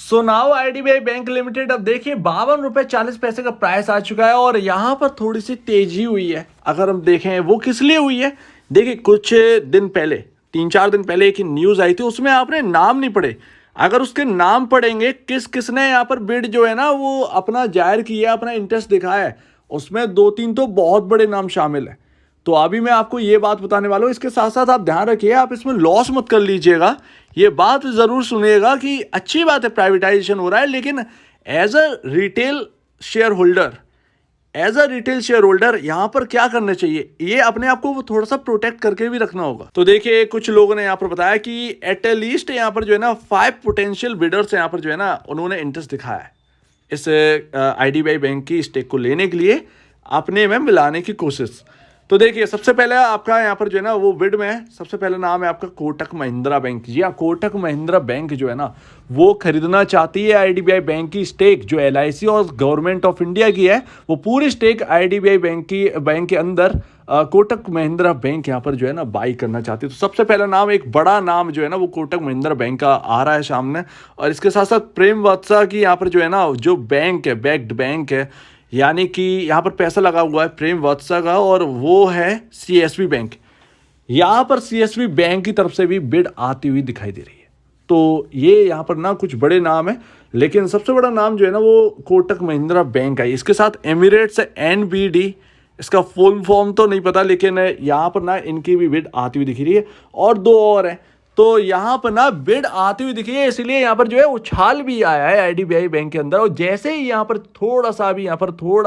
So now IDBI bank limited अब देखिए 52 रुपये 40 पैसे का प्राइस आ चुका है और यहाँ पर थोड़ी सी तेजी हुई है। अगर हम देखें वो किस लिए हुई है, देखिए कुछ दिन पहले 3-4 दिन पहले एक न्यूज़ आई थी, उसमें आपने नाम नहीं पढ़े। अगर उसके नाम पढ़ेंगे किस किसने यहाँ पर बिड जो है ना वो अपना जाहिर किया, अपना इंटरेस्ट दिखाया है, उसमें 2-3 तो बहुत बड़े नाम शामिल है। तो अभी मैं आपको ये बात बताने वाला हूँ, इसके साथ साथ आप ध्यान रखिए, आप इसमें लॉस मत कर लीजिएगा। ये बात ज़रूर सुनिएगा कि अच्छी बात है प्राइवेटाइजेशन हो रहा है, लेकिन as a retail share holder यहाँ पर क्या करना चाहिए, ये अपने आप को थोड़ा सा प्रोटेक्ट करके भी रखना होगा। तो देखिए कुछ लोगों ने यहाँ पर बताया कि एट लीस्ट यहाँ पर जो है ना 5 पोटेंशियल बिडर्स यहाँ पर जो है ना उन्होंने इंटरेस्ट दिखाया है इस आईडीबीआई बैंक की स्टेक को लेने के लिए, अपने में मिलाने की कोशिश। तो देखिए सबसे पहले आपका यहाँ पर जो है ना वो बिड में सबसे पहला नाम है आपका कोटक महिंद्रा बैंक। जी हाँ, कोटक महिंद्रा बैंक जो है ना वो खरीदना चाहती है आईडीबीआई बैंक की स्टेक, जो एलआईसी और गवर्नमेंट ऑफ इंडिया की है, वो पूरी स्टेक आईडीबीआई बैंक के अंदर कोटक महिंद्रा बैंक यहाँ पर जो है ना बाई करना चाहती है। तो सबसे पहला नाम, एक बड़ा नाम जो है ना वो कोटक महिंद्रा बैंक का आ रहा है सामने। और इसके साथ साथ प्रेम वत्सा की यहाँ पर जो है ना जो बैंक है, बैक्ड बैंक है, यानी कि यहाँ पर पैसा लगा हुआ है प्रेम वत्सा का, और वो है सीएसबी बैंक। यहाँ पर सीएसबी बैंक की तरफ से भी बिड आती हुई दिखाई दे रही है। तो ये यहाँ पर ना कुछ बड़े नाम है, लेकिन सबसे बड़ा नाम जो है ना वो कोटक महिंद्रा बैंक है। इसके साथ एमिरेट्स है, एनबीडी, इसका फुल फॉर्म तो नहीं पता, लेकिन यहाँ पर ना इनकी भी बिड आती हुई दिख रही है। और 2 और है, तो यहाँ पर ना बिड आती हुई दिखी है, इसलिए यहाँ पर जो है उछाल भी आया है आईडीबीआई बैंक के अंदर। और जैसे ही यहाँ पर थोड़ा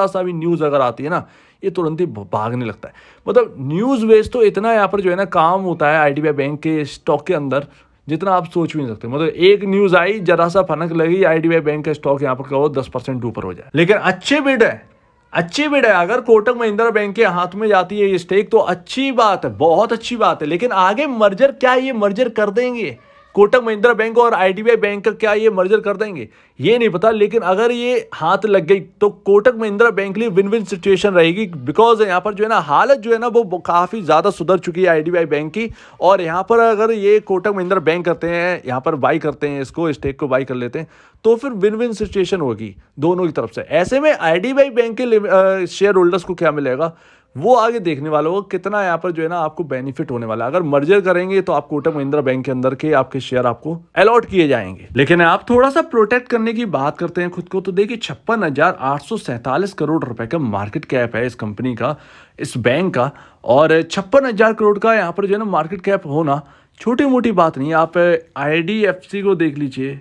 सा भी न्यूज़ अगर आती है ना, ये तुरंत ही भागने लगता है। मतलब न्यूज़ बेस तो इतना यहाँ पर जो है ना काम होता है आईडीबीआई बैंक के स्टॉक के अंदर, जितना आप सोच भी नहीं सकते। मतलब एक न्यूज़ आई, जरा सा फनक लगी, आईडीबीआई बैंक का स्टॉक यहाँ पर कहो 10% ऊपर हो जाए। लेकिन अच्छी बिड है। अगर कोटक महिंद्रा बैंक के हाथ में जाती है ये स्टेक तो अच्छी बात है, बहुत अच्छी बात है। लेकिन आगे मर्जर, क्या ये मर्जर कर देंगे कोटक महिंद्रा बैंक और आईडीबीआई बैंक का, क्या ये मर्जर कर देंगे, ये नहीं पता। लेकिन अगर ये हाथ लग गई तो कोटक महिंद्रा बैंक के लिए विन विन सिचुएशन रहेगी, बिकॉज यहाँ पर जो है ना हालत जो है ना वो काफ़ी ज़्यादा सुधर चुकी है आईडीबीआई बैंक की। और यहाँ पर अगर ये कोटक महिंद्रा बैंक करते हैं, यहाँ पर बाई करते हैं, इसको स्टेक को बाई कर लेते हैं, तो फिर विन विन सिचुएशन होगी दोनों की तरफ से। ऐसे में आईडीबीआई बैंक के शेयर होल्डर्स को क्या मिलेगा वो आगे देखने वालों को, कितना यहाँ पर जो है ना आपको बेनिफिट होने वाला है। अगर मर्जर करेंगे तो आप कोटक महिंद्रा बैंक के अंदर के आपके शेयर आपको अलॉट किए जाएंगे। लेकिन आप थोड़ा सा प्रोटेक्ट करने की बात करते हैं खुद को, तो देखिए 56,847 करोड़ रुपए का मार्केट कैप है इस कंपनी का, इस बैंक का। और 56,000 करोड़ का यहाँ पर जो है ना मार्केट कैप होना छोटी मोटी बात नहीं है। आप आईडीएफसी को देख लीजिए,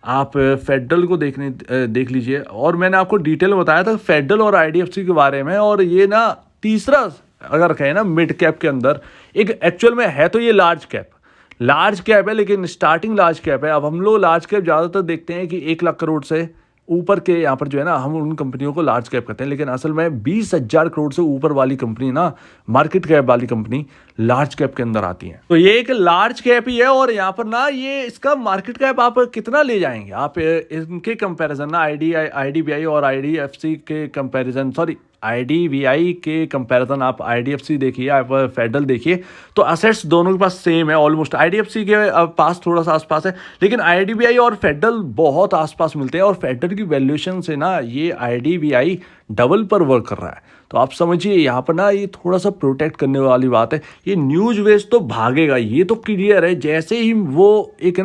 आप फेडरल को देख लीजिए। और मैंने आपको डिटेल बताया था फेडरल और आईडीएफसी के बारे में। और ये ना तीसरा अगर कहें ना मिड कैप के अंदर, एक एक्चुअल में है तो ये लार्ज कैप है, लेकिन स्टार्टिंग लार्ज कैप है। अब हम लोग लार्ज कैप ज़्यादातर देखते हैं कि 1 लाख करोड़ से ऊपर के यहाँ पर जो है ना हम उन कंपनियों को लार्ज कैप कहते हैं, लेकिन असल में 20,000 करोड़ से ऊपर वाली कंपनी ना, मार्केट कैप वाली कंपनी लार्ज कैप के अंदर आती है। तो ये एक लार्ज कैप ही है। और यहाँ पर ना ये इसका मार्केट कैप आप कितना ले जाएंगे, आप इनके कंपैरिजन ना आईडीबीआई और आईडीएफसी के कंपैरिजन, आईडीबीआई के कंपैरिजन आप आईडीएफसी देखिए, आप फेडरल देखिए, तो असेट्स दोनों के पास सेम है ऑलमोस्ट। आईडीएफसी के पास थोड़ा सा आसपास है, लेकिन आईडीबीआई और फेडरल बहुत आसपास मिलते हैं। और फेडरल की वैल्यूएशन से ना ये आईडीबीआई डबल पर वर्क कर रहा है। तो आप समझिए यहाँ पर ना ये थोड़ा सा प्रोटेक्ट करने वाली बात है। ये न्यूज वेस्ट तो भागेगा, ये तो क्लियर है। जैसे ही वो एक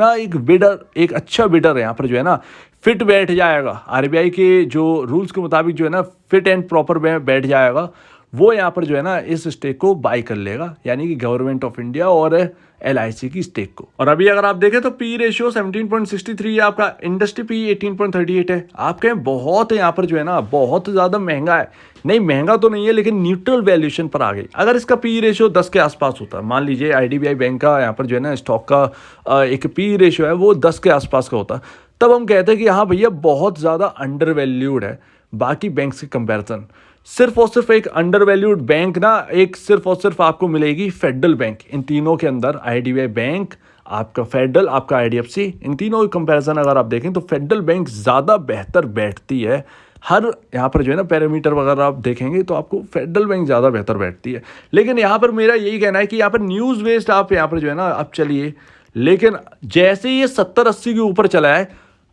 अच्छा बिडर है यहाँ पर जो है ना फिट बैठ जाएगा, आरबीआई के जो रूल्स के मुताबिक जो है ना फिट एंड प्रॉपर बैठ जाएगा, वो यहाँ पर जो है ना इस स्टेक को बाई कर लेगा, यानी कि गवर्नमेंट ऑफ इंडिया और एलआईसी की स्टेक को। और अभी अगर आप देखें तो पी रेशियो 17.63 है आपका, इंडस्ट्री पी 18.38 है। आप कहें बहुत है यहाँ पर जो है ना बहुत ज़्यादा महंगा है, नहीं महंगा तो नहीं है, लेकिन न्यूट्रल वैल्यूएशन पर आ गई। अगर इसका पी रेशियो 10 के आसपास होता है, मान लीजिए आईडीबीआई बैंक का यहाँ पर जो है ना स्टॉक का एक पी रेशियो है वो 10 के आसपास का होता, तब हम कहते हैं कि हाँ भैया बहुत ज़्यादा अंडर वैल्यूड है बाकी बैंक के कंपैरिजन। सिर्फ और सिर्फ एक अंडर वैल्यूड बैंक ना, एक सिर्फ और सिर्फ आपको मिलेगी फेडरल बैंक। इन तीनों के अंदर आईडीबीआई बैंक, आपका फेडरल, आपका आईडीएफसी, इन तीनों की कंपैरिजन अगर आप देखें तो फेडरल बैंक ज़्यादा बेहतर बैठती है। हर यहाँ पर जो है ना पैरामीटर वगैरह आप देखेंगे तो आपको फेडरल बैंक ज़्यादा बेहतर बैठती है। लेकिन यहाँ पर मेरा यही कहना है कि यहाँ पर न्यूज़ बेस्ड आप यहाँ पर जो है ना आप चलिए, लेकिन जैसे ये 70-80 के ऊपर चला है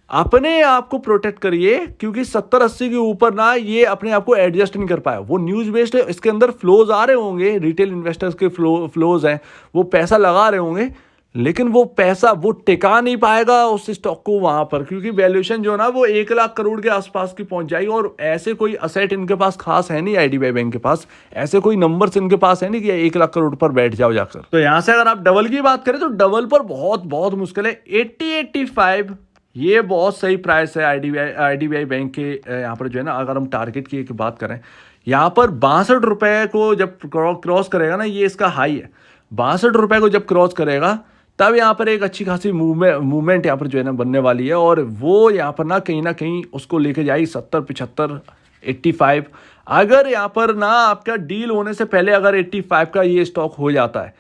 अपने आप को प्रोटेक्ट करिए, क्योंकि 70-80 के ऊपर ना ये अपने आप को एडजस्ट नहीं कर पाया। वो न्यूज़ बेस्ड है, इसके अंदर फ्लोज आ रहे होंगे, रिटेल इन्वेस्टर्स के फ्लोज हैं, वो पैसा लगा रहे होंगे, लेकिन वो पैसा वो टिका नहीं पाएगा उस स्टॉक को वहां पर, क्योंकि वैल्यूएशन जो ना वो 1 लाख करोड़ के आसपास की पहुंच जाएगी। और ऐसे कोई असेट इनके पास खास है नहीं, आईडीबीआई बैंक के पास ऐसे कोई नंबर्स इनके पास है नहीं कि 1 लाख करोड़ पर बैठ जाओ जाकर। तो यहां से अगर आप डबल की बात करें तो डबल पर बहुत बहुत मुश्किल है। 80-85 ये बहुत सही प्राइस है आईडीबीआई बैंक के यहाँ पर जो है ना। अगर हम टारगेट की बात करें, यहाँ पर 62 रुपए को जब क्रॉस करेगा ना, ये इसका हाई है। 62 रुपए को जब क्रॉस करेगा तब यहाँ पर एक अच्छी खासी मूवमेंट यहाँ पर जो है ना बनने वाली है, और वो यहाँ पर ना कहीं उसको लेके जाएगी 70-75, 85। अगर यहाँ पर ना आपका डील होने से पहले अगर 85 का ये स्टॉक हो जाता है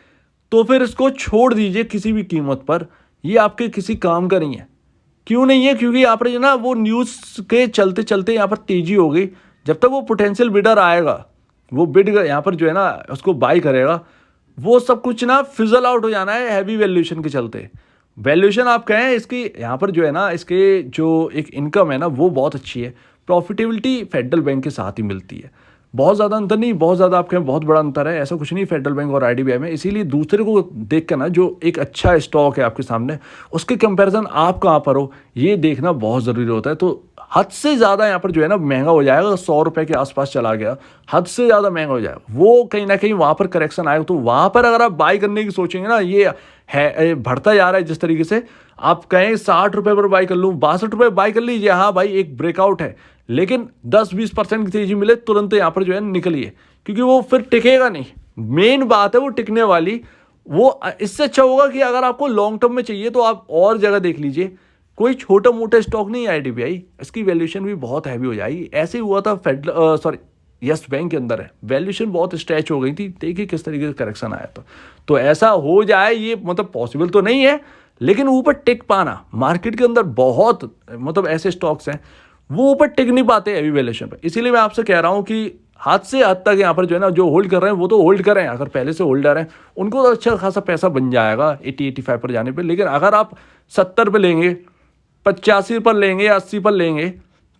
तो फिर इसको छोड़ दीजिए किसी भी कीमत पर, ये आपके किसी काम का नहीं है। क्यों नहीं है? क्योंकि यहाँ पर जो ना वो न्यूज़ के चलते चलते यहाँ पर तेजी हो गई। जब तक वो पोटेंशियल बिडर आएगा, वो बिड यहाँ पर जो है ना उसको बाई करेगा, वो सब कुछ ना फिजल आउट हो जाना है हैवी वैल्यूएशन के चलते। वैल्यूएशन आप कहें इसकी यहाँ पर जो है ना, इसके जो एक इनकम है ना वो बहुत अच्छी है। प्रॉफिटेबिलिटी फेडरल बैंक के साथ ही मिलती है, बहुत ज़्यादा अंतर नहीं, बहुत ज़्यादा आप कहें बहुत बड़ा अंतर है, ऐसा कुछ नहीं फेडरल बैंक और आईडीबीआई में। इसीलिए दूसरे को देख कर ना, जो एक अच्छा स्टॉक है आपके सामने, उसके कंपैरिजन आप कहाँ पर हो ये देखना बहुत ज़रूरी होता है। तो हद से ज़्यादा यहाँ पर जो है ना महंगा हो जाएगा, 100 रुपये के आसपास चला गया, हद से ज़्यादा महंगा हो जाएगा, वो कहीं ना कहीं वहाँ पर करेक्शन आएगा। तो वहाँ पर अगर आप बाई करने की सोचेंगे ना, ये है बढ़ता जा रहा है जिस तरीके से, आप कहें 60 रुपये पर बाई कर लूँ, 62 रुपये बाई कर लीजिए, हाँ भाई एक ब्रेकआउट है, लेकिन 10-20% की तेजी मिले तुरंत यहाँ पर जो है निकलिए, क्योंकि वो फिर टिकेगा नहीं। मेन बात है वो टिकने वाली। वो इससे अच्छा होगा कि अगर आपको लॉन्ग टर्म में चाहिए तो आप और जगह देख लीजिए, कोई छोटा मोटा स्टॉक नहीं है आईडीबीआई, इसकी वैल्यूएशन भी बहुत हैवी हो जाएगी। ऐसे ही हुआ था फेडरल यस बैंक के अंदर है, वैल्यूएशन बहुत स्ट्रेच हो गई थी, देखिए किस तरीके से करेक्शन आया था। तो ऐसा हो जाए ये मतलब पॉसिबल तो नहीं है, लेकिन ऊपर टिक पाना, मार्केट के अंदर बहुत मतलब ऐसे स्टॉक्स हैं वो ऊपर टिक नहीं पाते हैवी वैल्यूएशन पर। इसीलिए मैं आपसे कह रहा हूँ कि हद से हद तक यहाँ पर जो है ना, जो होल्ड कर रहे हैं वो तो होल्ड करें, अगर पहले से होल्डर हैं उनको तो अच्छा खासा पैसा बन जाएगा 80-85 पर जाने पे। लेकिन अगर आप 70 पे लेंगे, 85 पर लेंगे, 80 पर लेंगे,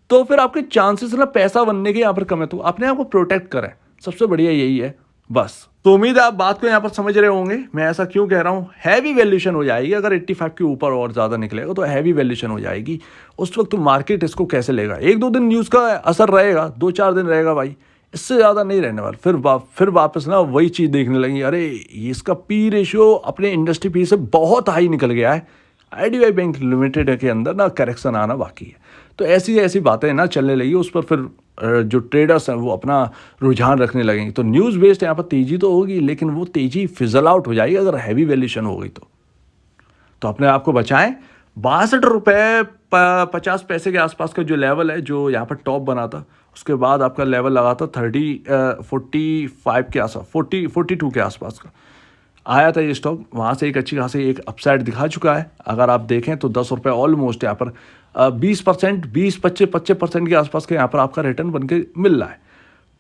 तो फिर आपके चांसेस ना पैसा बनने के यहाँ पर कम है। तो अपने आप को प्रोटेक्ट करें, सबसे बढ़िया यही है बस। तो उम्मीद है आप बात को यहाँ पर समझ रहे होंगे, मैं ऐसा क्यों कह रहा हूँ। हैवी वैल्यूएशन हो जाएगी अगर 85 के ऊपर और ज़्यादा निकलेगा, तो हैवी वैल्यूएशन हो जाएगी। उस वक्त तो मार्केट इसको कैसे लेगा? 1-2 दिन न्यूज़ का असर रहेगा, 2-4 दिन रहेगा भाई, इससे ज़्यादा नहीं रहने वाला। फिर वापस ना वही चीज़ देखने लगी, अरे ये इसका पी रेशियो अपने इंडस्ट्री पी से बहुत हाई निकल गया है, आईडीबीआई बैंक लिमिटेड के अंदर ना करेक्शन आना बाकी है। तो ऐसी बातें ना चलने लगी, उस पर फिर जो ट्रेडर्स हैं वो अपना रुझान रखने लगेंगे। तो न्यूज़ बेस्ड यहाँ पर तेज़ी तो होगी, लेकिन वो तेज़ी फिजल आउट हो जाएगी अगर हैवी वैल्यूएशन हो गई तो अपने आप को बचाएं। 62 रुपये 50 पैसे के आसपास का जो लेवल है, जो यहाँ पर टॉप बना था, उसके बाद आपका लेवल लगा था 45 के आसपास, 42 के आसपास का आया था ये स्टॉक। वहाँ से एक अच्छी खासी एक अपसाइड दिखा चुका है। अगर आप देखें तो 10 रुपये ऑलमोस्ट यहाँ पर 20%, 25% के आसपास के यहाँ पर आपका रिटर्न बन के मिल रहा है।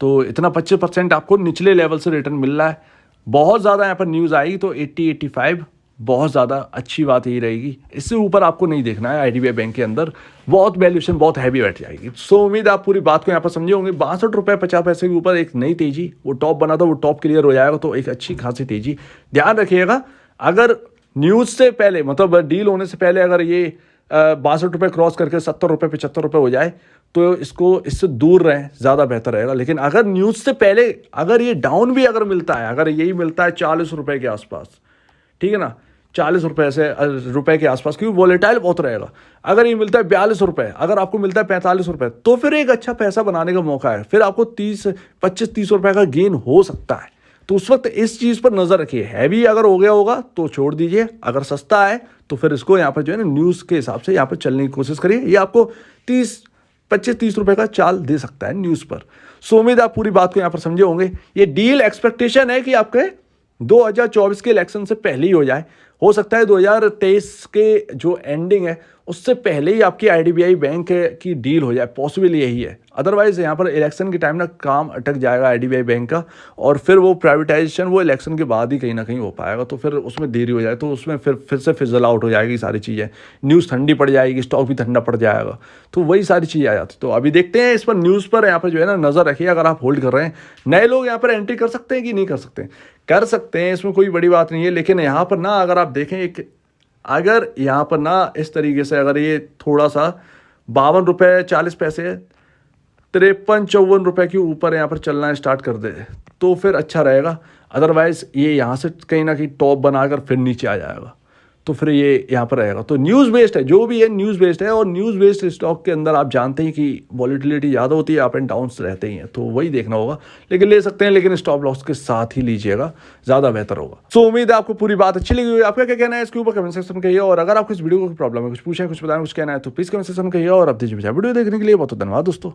तो इतना 25% आपको निचले लेवल से रिटर्न मिल रहा है। बहुत ज़्यादा यहाँ पर न्यूज़ आएगी तो 80-85 बहुत ज़्यादा अच्छी बात यही रहेगी। इससे ऊपर आपको नहीं देखना है। आईडीबीआई बैंक के अंदर बहुत वैल्यूएशन बहुत हैवी बैठ जाएगी। सो उम्मीद आप पूरी बात को यहाँ पर समझे होंगे। 62 रुपये 50 पैसे के ऊपर एक नई तेजी, वो टॉप बना था, वो टॉप क्लियर हो जाएगा तो एक अच्छी खासी तेजी। ध्यान रखिएगा, अगर न्यूज़ से पहले मतलब डील होने से पहले अगर ये 62 रुपये क्रॉस करके 70 रुपये 75 रुपये हो जाए तो इससे दूर रहें, ज़्यादा बेहतर रहेगा। लेकिन अगर न्यूज़ से पहले अगर ये डाउन भी अगर मिलता है, अगर यही मिलता है 40 रुपये के आसपास, ठीक है ना, 40 रुपये के आसपास, क्योंकि वोलेटाइल बहुत रहेगा। अगर ये मिलता है 42 रुपये, अगर आपको मिलता है 45 रुपये, तो फिर एक अच्छा पैसा बनाने का मौका है। फिर आपको 25-30 रुपये का गेन हो सकता है। तो उस वक्त इस चीज़ पर नज़र रखिए। हैवी अगर हो गया होगा तो छोड़ दीजिए, अगर सस्ता है तो फिर इसको यहाँ पर जो है ना न्यूज़ के हिसाब से यहाँ पर चलने की कोशिश करिए। ये आपको 25-30 रुपये का चाल दे सकता है न्यूज़ पर। सो उम्मीद आप पूरी बात को यहाँ पर समझे होंगे। ये डील एक्सपेक्टेशन है कि आपके 2024 के इलेक्शन से पहले ही हो जाए। हो सकता है 2023 के जो एंडिंग है उससे पहले ही आपकी आईडीबीआई बैंक की डील हो जाए, पॉसिबल यही है। अदरवाइज यहाँ पर इलेक्शन के टाइम ना काम अटक जाएगा आईडीबीआई बैंक का, और फिर वो प्राइवेटाइजेशन वो इलेक्शन के बाद ही कहीं ना कहीं हो पाएगा, तो फिर उसमें देरी हो जाए, तो उसमें फिर से फिजल आउट हो जाएगी सारी चीज़ें, न्यूज़ ठंडी पड़ जाएगी, स्टॉक भी ठंडा पड़ जाएगा, तो वही सारी चीज़ें आ जाती। तो अभी देखते हैं इस पर, न्यूज़ पर यहाँ पर जो है ना नज़र रखिए। अगर आप होल्ड कर रहे हैं, नए लोग यहाँ पर एंट्री कर सकते हैं कि नहीं कर सकते, कर सकते हैं, इसमें कोई बड़ी बात नहीं है। लेकिन यहाँ पर ना अगर आप देखें अगर यहाँ पर ना इस तरीके से अगर ये थोड़ा सा 52 रुपये 40 पैसे 53-54 रुपये के ऊपर यहाँ पर चलना स्टार्ट कर दे तो फिर अच्छा रहेगा। अदरवाइज ये यहाँ से कहीं ना कहीं टॉप बनाकर फिर नीचे आ जाएगा, तो फिर ये यहाँ पर रहेगा। तो न्यूज़ बेस्ड है, जो भी है न्यूज़ बेस्ड है, और न्यूज़ बेस्ड स्टॉक के अंदर आप जानते हैं कि वॉलीटिलिटी ज़्यादा होती है, अप एंड डाउन्स रहते ही हैं, तो वही देखना होगा। लेकिन ले सकते हैं, लेकिन स्टॉप लॉस के साथ ही लीजिएगा, ज़्यादा बेहतर होगा। सो उम्मीद है आपको पूरी बात अच्छी लगी होगी। आपका क्या कहना है इसके ऊपर कमेंट सेक्शन में कहिए, और अगर आपको इस वीडियो को प्रॉब्लम है, कुछ पूछें, कुछ बताएं, कुछ कहना है तो प्लीज़ कमेंट सेक्शन में कहिए। और अब दीजिए वीडियो देखने के लिए बहुत धन्यवाद दोस्तों।